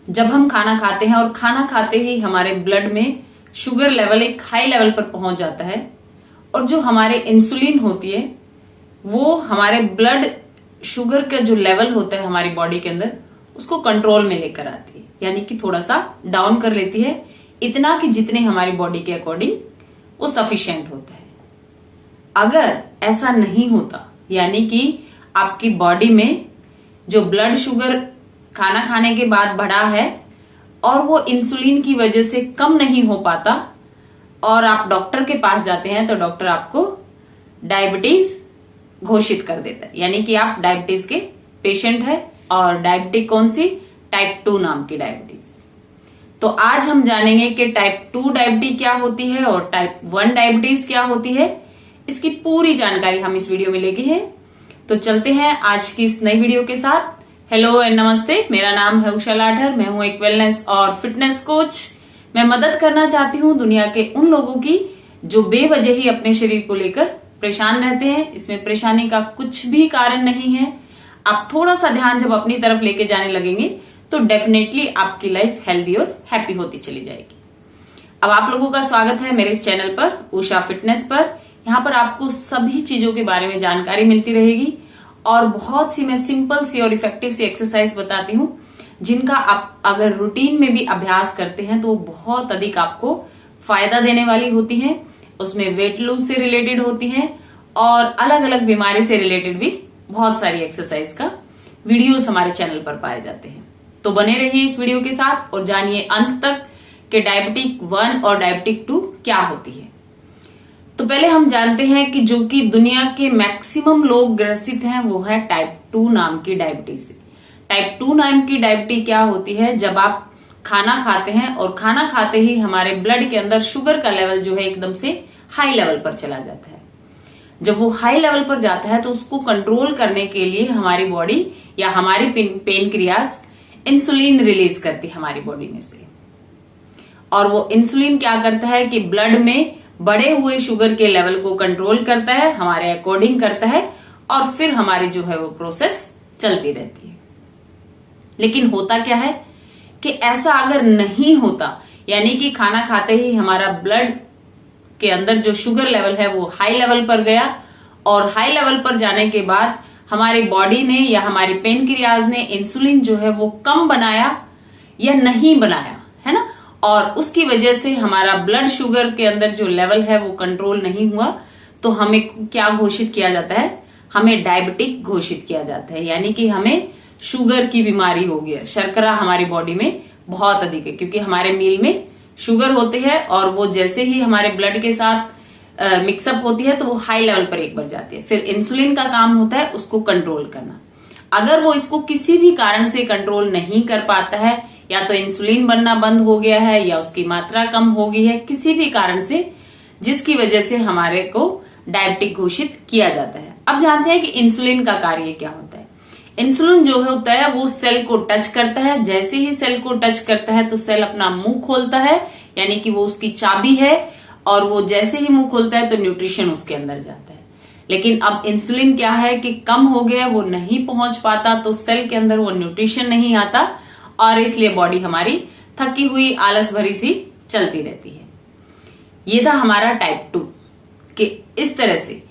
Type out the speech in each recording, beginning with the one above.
जब हम खाना खाते हैं और खाना खाते ही हमारे ब्लड में शुगर लेवल एक हाई लेवल पर पहुंच जाता है और जो हमारे इंसुलिन होती है वो हमारे ब्लड शुगर का जो लेवल होता है हमारी बॉडी के अंदर उसको कंट्रोल में लेकर आती है, यानी कि थोड़ा सा डाउन कर लेती है, इतना कि जितने हमारी बॉडी के अकॉर्डिंग वो सफिशिएंट होता है। अगर ऐसा नहीं होता, यानी कि आपकी बॉडी में जो ब्लड शुगर खाना खाने के बाद बढ़ा है और वो इंसुलिन की वजह से कम नहीं हो पाता और आप डॉक्टर के पास जाते हैं तो डॉक्टर आपको डायबिटीज घोषित कर देता है, यानी कि आप डायबिटीज के पेशेंट है। और डायबिटीज कौन सी? टाइप 2 नाम की डायबिटीज। तो आज हम जानेंगे कि टाइप 2 डायबिटीज क्या होती है और टाइप 1 डायबिटीज क्या होती है। इसकी पूरी जानकारी हम इस वीडियो में लेके हैं। तो चलते हैं आज की इस नई वीडियो के साथ। हेलो एंड नमस्ते, मेरा नाम है उषा लाठर, मैं हूं एक वेलनेस और फिटनेस कोच। मैं मदद करना चाहती हूं दुनिया के उन लोगों की जो बेवजह ही अपने शरीर को लेकर परेशान रहते हैं। इसमें परेशानी का कुछ भी कारण नहीं है। आप थोड़ा सा ध्यान जब अपनी तरफ लेके जाने लगेंगे तो डेफिनेटली आपकी लाइफ हेल्दी और हैप्पी होती चली जाएगी। अब आप लोगों का स्वागत है मेरे इस चैनल पर, उषा फिटनेस पर। यहाँ पर आपको सभी चीजों के बारे में जानकारी मिलती रहेगी और बहुत सी मैं सिंपल सी और इफेक्टिव सी एक्सरसाइज बताती हूँ जिनका आप अगर रूटीन में भी अभ्यास करते हैं तो बहुत अधिक आपको फायदा देने वाली होती हैं। उसमें वेट लूज से रिलेटेड होती हैं और अलग अलग बीमारी से रिलेटेड भी बहुत सारी एक्सरसाइज का वीडियोस हमारे चैनल पर पाए जाते हैं। तो बने रहिए इस वीडियो के साथ और जानिए अंत तक कि डायबिटिक 1 और डायबिटिक 2 क्या होती है। तो पहले हम जानते हैं कि जो कि दुनिया के मैक्सिमम लोग ग्रसित हैं वो है टाइप 2 नाम की डायबिटीज। टाइप 2 नाम की डायबिटीज क्या होती है? जब आप खाना खाते हैं और खाना खाते ही हमारे ब्लड के अंदर शुगर का लेवल जो है एकदम से हाई लेवल पर चला जाता है। जब वो हाई लेवल पर जाता है तो उसको कंट्रोल करने के लिए हमारी बॉडी या हमारी पेनक्रियास इंसुलिन रिलीज करती है हमारी बॉडी में से। और वो इंसुलिन क्या करता है कि ब्लड में बढ़े हुए शुगर के लेवल को कंट्रोल करता है, हमारे अकॉर्डिंग करता है और फिर हमारी जो है वो प्रोसेस चलती रहती है। लेकिन होता क्या है कि ऐसा अगर नहीं होता, यानी कि खाना खाते ही हमारा ब्लड के अंदर जो शुगर लेवल है वो हाई लेवल पर गया और हाई लेवल पर जाने के बाद हमारी बॉडी ने या हमारी पेनक्रियाज ने इंसुलिन जो है वो कम बनाया या नहीं बनाया, है ना, और उसकी वजह से हमारा ब्लड शुगर के अंदर जो लेवल है वो कंट्रोल नहीं हुआ तो हमें क्या घोषित किया जाता है? हमें डायबिटिक घोषित किया जाता है, यानी कि हमें शुगर की बीमारी हो गई है। शर्करा हमारी बॉडी में बहुत अधिक है क्योंकि हमारे मील में शुगर होती है और वो जैसे ही हमारे ब्लड के साथ मिक्सअप होती है तो वो हाई लेवल पर एक बार जाती है। फिर इंसुलिन का काम होता है उसको कंट्रोल करना। अगर वो इसको किसी भी कारण से कंट्रोल नहीं कर पाता है, या तो इंसुलिन बनना बंद हो गया है या उसकी मात्रा कम हो गई है, किसी भी कारण से जिसकी वजह से हमारे को डायबिटिक घोषित किया जाता है। अब जानते हैं कि इंसुलिन का कार्य क्या होता है। इंसुलिन जो होता है वो सेल को टच करता है। जैसे ही सेल को टच करता है तो सेल अपना मुंह खोलता है, यानी कि वो उसकी चाबी है और वो जैसे ही मुंह खोलता है तो न्यूट्रिशन उसके अंदर जाता है। लेकिन अब इंसुलिन क्या है कि कम हो गया, वो नहीं पहुंच पाता तो सेल के अंदर वो न्यूट्रिशन नहीं आता और इसलिए बॉडी हमारी थकी हुई आलस भरी सी चलती रहती है। ये था हमारा टाइप 2 कि इस तरह से।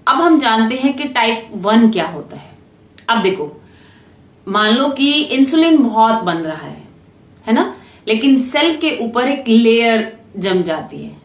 अब हम जानते हैं कि टाइप 1 क्या होता है। अब देखो, मान लो कि इंसुलिन बहुत बन रहा है ना, लेकिन सेल के ऊपर एक लेयर जम जाती है,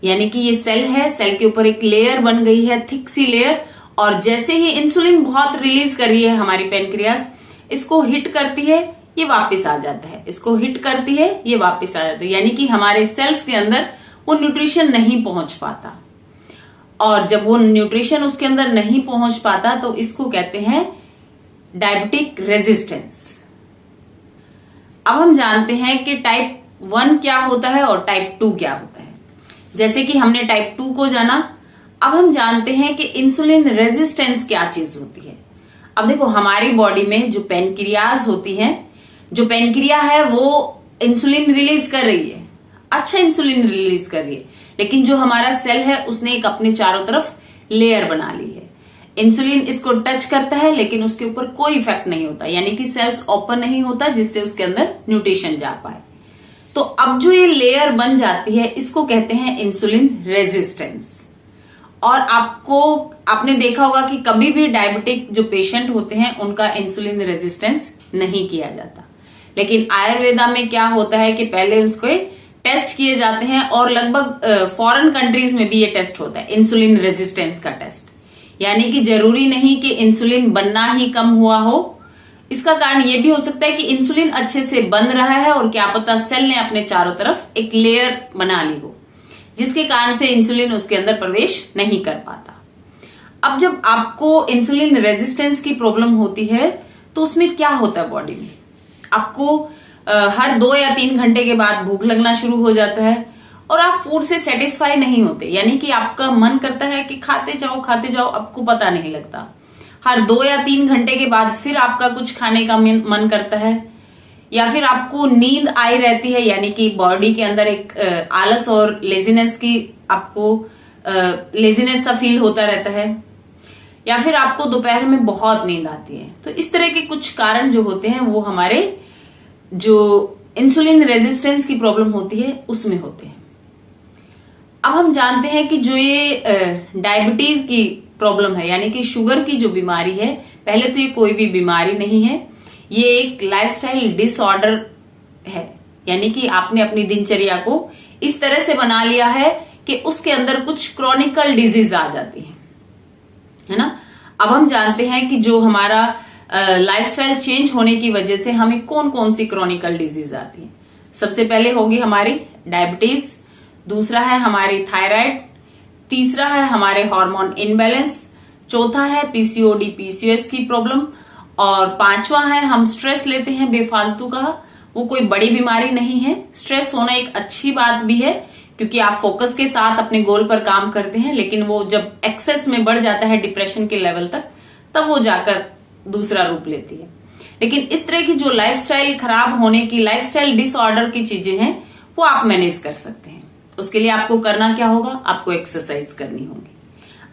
यानी कि ये सेल है, सेल के ऊपर एक लेयर बन गई है, थिक सी लेयर, और जैसे ही इंसुलिन बहुत रिलीज कर रही है हमारी पेनक्रियास, इसको हिट करती है, ये वापस आ जाता है, इसको हिट करती है, ये वापस आ जाता है, यानी कि हमारे सेल्स के अंदर वो न्यूट्रिशन नहीं पहुंच पाता। और जब वो न्यूट्रिशन उसके अंदर नहीं पहुंच पाता तो इसको कहते हैं डायबिटिक रेजिस्टेंस। अब हम जानते हैं कि टाइप 1 क्या होता है और टाइप 2 क्या होता है। जैसे कि हमने टाइप 2 को जाना, अब हम जानते हैं कि इंसुलिन रेजिस्टेंस क्या चीज होती है। अब देखो, हमारी बॉडी में जो पेनक्रियाज होती है, जो पेनक्रिया है वो इंसुलिन रिलीज कर रही है, अच्छा इंसुलिन रिलीज कर रही है, लेकिन जो हमारा सेल है उसने एक अपने चारों तरफ लेयर बना ली है। इंसुलिन इसको टच करता है लेकिन उसके ऊपर कोई इफेक्ट नहीं होता, यानी कि सेल्स ओपन नहीं होता जिससे उसके अंदर न्यूट्रिशन जा पाए। तो अब जो ये लेयर बन जाती है इसको कहते हैं इंसुलिन रेजिस्टेंस। और आपने देखा होगा कि कभी भी डायबिटिक जो पेशेंट होते हैं उनका इंसुलिन रेजिस्टेंस नहीं किया जाता, लेकिन आयुर्वेदा में क्या होता है कि पहले उसको टेस्ट किए जाते हैं, और लगभग फॉरेन कंट्रीज में भी ये टेस्ट होता है, इंसुलिन रेजिस्टेंस का टेस्ट। यानी कि जरूरी नहीं कि इंसुलिन बनना ही कम हुआ हो, इसका कारण ये भी हो सकता है कि इंसुलिन अच्छे से बन रहा है और क्या पता सेल ने अपने चारों तरफ एक लेयर बना ली हो जिसके कारण से इंसुलिन उसके अंदर प्रवेश नहीं कर पाता। अब जब आपको इंसुलिन रेजिस्टेंस की प्रॉब्लम होती है तो उसमें क्या होता है बॉडी में, आपको हर 2 या 3 घंटे के बाद भूख लगना शुरू हो जाता है और आप फूड से सेटिस्फाई नहीं होते, यानी कि आपका मन करता है कि खाते जाओ, आपको पता नहीं लगता। हर 2 या 3 घंटे के बाद फिर आपका कुछ खाने का मन करता है, या फिर आपको नींद आई रहती है, यानी कि बॉडी के अंदर एक आलस और लेजीनेस की आपको लेजीनेस सा फील होता रहता है, या फिर आपको दोपहर में बहुत नींद आती है। तो इस तरह के कुछ कारण जो होते हैं वो हमारे जो इंसुलिन रेजिस्टेंस की प्रॉब्लम होती है उसमें होते हैं। अब हम जानते हैं कि जो ये डायबिटीज की प्रॉब्लम है, यानी कि शुगर की जो बीमारी है, पहले तो ये कोई भी बीमारी नहीं है, ये एक लाइफस्टाइल डिसऑर्डर है। यानी कि आपने अपनी दिनचर्या को इस तरह से बना लिया है कि उसके अंदर कुछ क्रॉनिकल डिजीज आ जाती है ना। अब हम जानते हैं कि जो हमारा लाइफस्टाइल चेंज होने की वजह से हमें कौन कौन सी क्रॉनिकल डिजीज आती है। सबसे पहले होगी हमारी डायबिटीज, दूसरा है हमारी थायराइड, तीसरा है हमारे हार्मोन इनबैलेंस, चौथा है पीसीओडी पीसीओएस की प्रॉब्लम, और पांचवा है हम स्ट्रेस लेते हैं बेफालतू का। वो कोई बड़ी बीमारी नहीं है, स्ट्रेस होना एक अच्छी बात भी है क्योंकि आप फोकस के साथ अपने गोल पर काम करते हैं, लेकिन वो जब एक्सेस में बढ़ जाता है डिप्रेशन के लेवल तक, तब वो जाकर दूसरा रूप लेती है। लेकिन इस तरह की जो लाइफस्टाइल खराब होने की, लाइफस्टाइल डिसऑर्डर की चीजें हैं वो आप मैनेज कर सकते हैं। उसके लिए आपको करना क्या होगा, आपको एक्सरसाइज करनी होगी,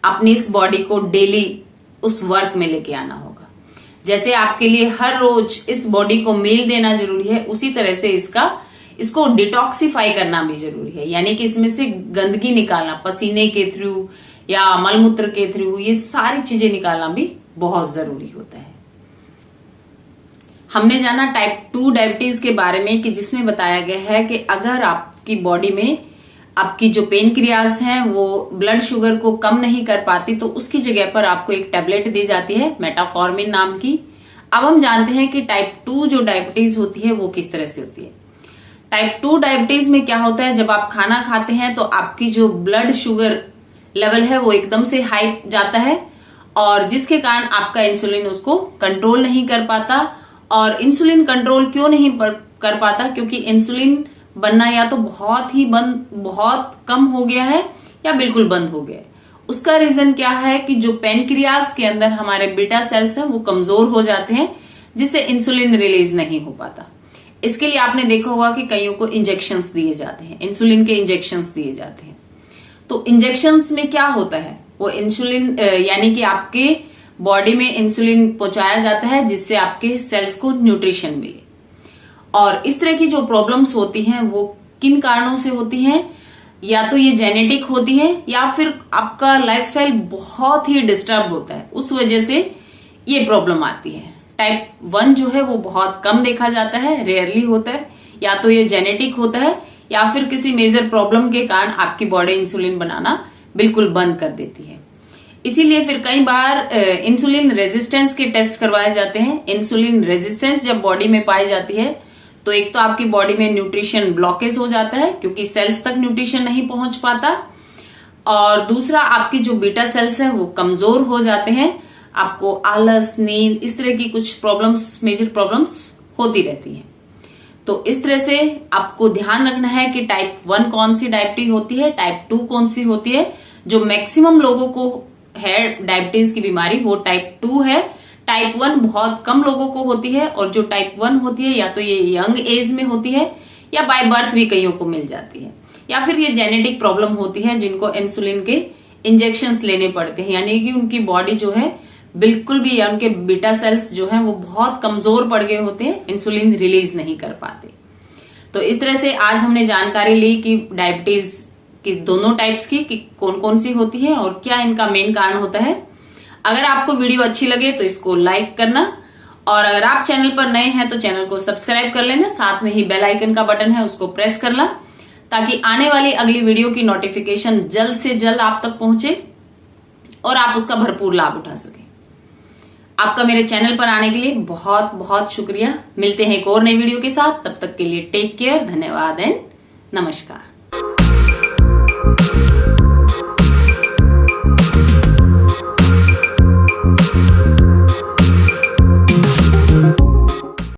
अपनी इस बॉडी को डेली उस वर्क में लेके आना होगा। जैसे आपके लिए हर रोज इस बॉडी को मील देना जरूरी है, उसी तरह से इसको डिटॉक्सिफाई करना भी जरूरी है, यानी कि इसमें से गंदगी निकालना, पसीने के थ्रू या मलमूत्र के थ्रू, ये सारी चीजें निकालना भी बहुत जरूरी होता है। हमने जाना टाइप 2 डायबिटीज के बारे में कि जिसमें बताया गया है कि अगर आपकी बॉडी में आपकी जो पेनक्रियाज हैं वो ब्लड शुगर को कम नहीं कर पाती तो उसकी जगह पर आपको एक टेबलेट दी जाती है मेटाफॉर्मिन नाम की। अब हम जानते हैं कि टाइप 2 जो डायबिटीज होती है वो किस तरह से होती है। टाइप 2 डायबिटीज में क्या होता है, जब आप खाना खाते हैं तो आपकी जो ब्लड शुगर लेवल है वो एकदम से हाई जाता है, और जिसके कारण आपका इंसुलिन उसको कंट्रोल नहीं कर पाता। और इंसुलिन कंट्रोल क्यों नहीं कर पाता, क्योंकि इंसुलिन बनना या तो बहुत कम हो गया है या बिल्कुल बंद हो गया है। उसका रीजन क्या है कि जो पेनक्रियाज के अंदर हमारे बीटा सेल्स हैं वो कमजोर हो जाते हैं, जिससे इंसुलिन रिलीज नहीं हो पाता। इसके लिए आपने देखा होगा कि कईयों को इंजेक्शंस दिए जाते हैं, इंसुलिन के इंजेक्शंस दिए जाते हैं। तो इंजेक्शंस में क्या होता है, वो इंसुलिन यानी कि आपके बॉडी में इंसुलिन पहुंचाया जाता है जिससे आपके सेल्स को न्यूट्रिशन मिले। और इस तरह की जो प्रॉब्लम्स होती हैं वो किन कारणों से होती हैं, या तो ये जेनेटिक होती है या फिर आपका लाइफस्टाइल बहुत ही डिस्टर्ब होता है, उस वजह से ये प्रॉब्लम आती है। टाइप 1 जो है वो बहुत कम देखा जाता है, रेयरली होता है, या तो ये जेनेटिक होता है या फिर किसी मेजर प्रॉब्लम के कारण आपकी बॉडी इंसुलिन बनाना बिल्कुल बंद कर देती है। इसीलिए फिर कई बार इंसुलिन रेजिस्टेंस के टेस्ट करवाए जाते हैं। इंसुलिन रेजिस्टेंस जब बॉडी में पाई जाती है तो एक तो आपकी बॉडी में न्यूट्रिशन ब्लॉकेज हो जाता है क्योंकि सेल्स तक न्यूट्रिशन नहीं पहुंच पाता, और दूसरा आपकी जो बीटा सेल्स हैं वो कमजोर हो जाते हैं, आपको आलस, नींद, इस तरह की कुछ प्रॉब्लम्स, मेजर प्रॉब्लम्स होती रहती हैं। तो इस तरह से आपको ध्यान रखना है कि टाइप 1 कौन सी डायबिटीज होती है, टाइप 2 कौन सी होती है। जो मैक्सिमम लोगों को है डायबिटीज की बीमारी वो टाइप 2 है। टाइप 1 बहुत कम लोगों को होती है, और जो टाइप 1 होती है या तो ये यंग एज में होती है या बाय बर्थ भी कईयों को मिल जाती है, या फिर ये जेनेटिक प्रॉब्लम होती है जिनको इंसुलिन के इंजेक्शंस लेने पड़ते हैं, यानी कि उनकी बॉडी जो है बिल्कुल भी, या उनके बीटा सेल्स जो हैं वो बहुत कमजोर पड़ गए होते हैं, इंसुलिन रिलीज नहीं कर पाते। तो इस तरह से आज हमने जानकारी ली कि डायबिटीज की दोनों टाइप्स की, कि कौन कौन सी होती है और क्या इनका मेन कारण होता है। अगर आपको वीडियो अच्छी लगे तो इसको लाइक करना, और अगर आप चैनल पर नए हैं तो चैनल को सब्सक्राइब कर लेना, साथ में ही बेल आइकन का बटन है उसको प्रेस करना, ताकि आने वाली अगली वीडियो की नोटिफिकेशन जल्द से जल्द आप तक पहुंचे और आप उसका भरपूर लाभ उठा सके। आपका मेरे चैनल पर आने के लिए बहुत बहुत शुक्रिया। मिलते हैं एक और नई वीडियो के साथ, तब तक के लिए टेक केयर, धन्यवाद एंड नमस्कार।